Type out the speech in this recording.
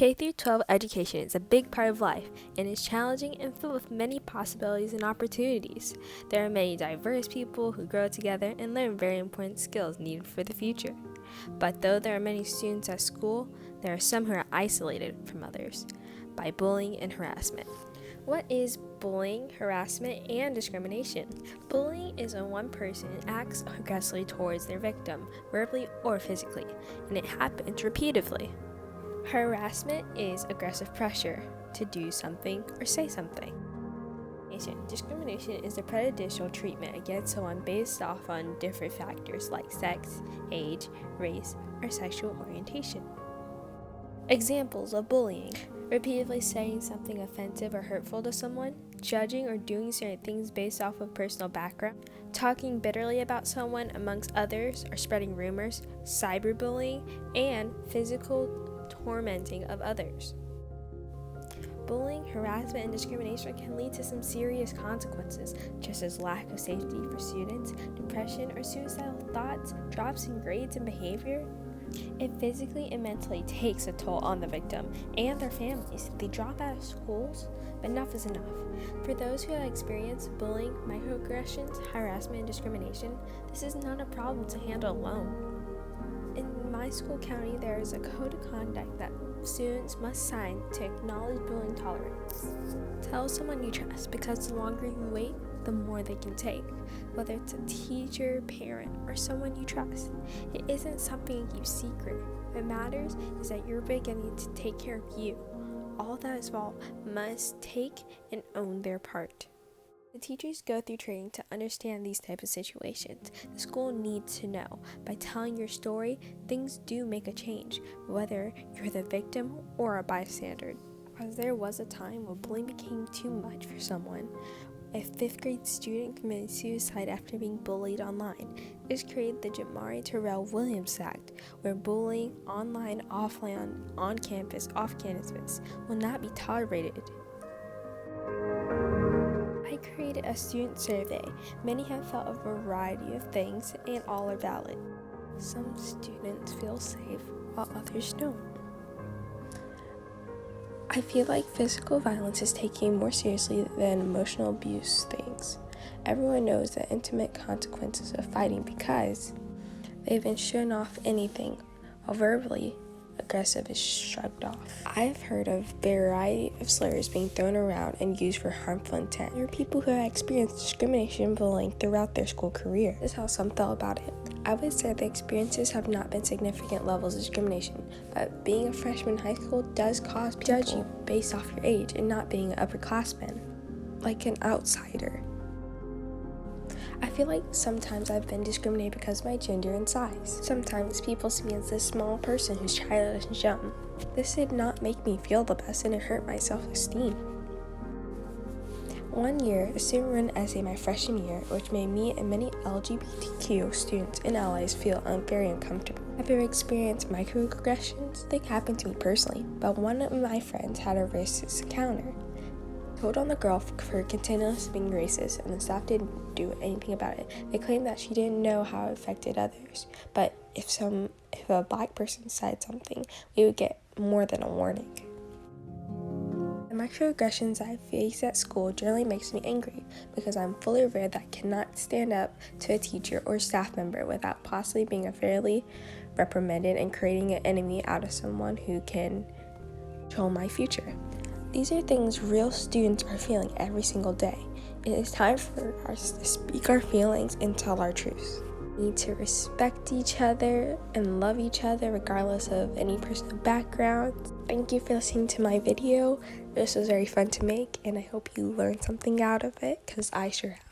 K through 12 education is a big part of life and is challenging and filled with many possibilities and opportunities. There are many diverse people who grow together and learn very important skills needed for the future. But though there are many students at school, there are some who are isolated from others by bullying and harassment. What is bullying, harassment, and discrimination? Bullying is when one person acts aggressively towards their victim, verbally or physically, and it happens repeatedly. Harassment is aggressive pressure to do something or say something. Discrimination is the prejudicial treatment against someone based off on different factors like sex, age, race, or sexual orientation. Examples of bullying: repeatedly saying something offensive or hurtful to someone, judging or doing certain things based off of personal background, talking bitterly about someone amongst others or spreading rumors, cyberbullying, and physical tormenting of others. Bullying, harassment, and discrimination can lead to some serious consequences, just as lack of safety for students, depression or suicidal thoughts, drops in grades and behavior. It physically and mentally takes a toll on the victim and their families. They drop out of schools, but enough is enough. For those who have experienced bullying, microaggressions, harassment, and discrimination, this is not a problem to handle alone. In my school county, there is a code of conduct that students must sign to acknowledge bullying tolerance. Tell someone you trust, because the longer you wait, the more they can take, whether it's a teacher, parent, or someone you trust. It isn't something you keep secret. What matters is that you're beginning to take care of you. All that is involved must take and own their part. The teachers go through training to understand these types of situations. The school needs to know. By telling your story, things do make a change, whether you're the victim or a bystander. As there was a time when bullying became too much for someone. A 5th grade student committed suicide after being bullied online. This created the Jamari Terrell Williams Act, where bullying online, offline, on campus, off campus will not be tolerated. I created a student survey. Many have felt a variety of things, and all are valid. Some students feel safe, while others don't. I feel like physical violence is taken more seriously than emotional abuse things. Everyone knows the intimate consequences of fighting because they've been shown off anything, while verbally aggressive is shrugged off. I've heard of a variety of slurs being thrown around and used for harmful intent. There are people who have experienced discrimination and bullying throughout their school career. This is how some felt about it. I would say the experiences have not been significant levels of discrimination, but being a freshman in high school does cause people to judge you based off your age and not being an upperclassman, like an outsider. I feel like sometimes I've been discriminated because of my gender and size. Sometimes people see me as this small person who's childish and young. This did not make me feel the best, and it hurt my self-esteem. One year, a student wrote an essay my freshman year, which made me and many LGBTQ students and allies feel very uncomfortable. I've ever experienced microaggressions. They happened to me personally, but one of my friends had a racist encounter. Told on the girl for continuously being racist, and the staff didn't do anything about it. They claimed that she didn't know how it affected others, but if a black person said something, we would get more than a warning. The microaggressions I face at school generally makes me angry because I'm fully aware that I cannot stand up to a teacher or staff member without possibly being unfairly reprimanded and creating an enemy out of someone who can control my future. These are things real students are feeling every single day. It is time for us to speak our feelings and tell our truths. We need to respect each other and love each other regardless of any personal background. Thank you for listening to my video. This was very fun to make, and I hope you learned something out of it, because I sure have.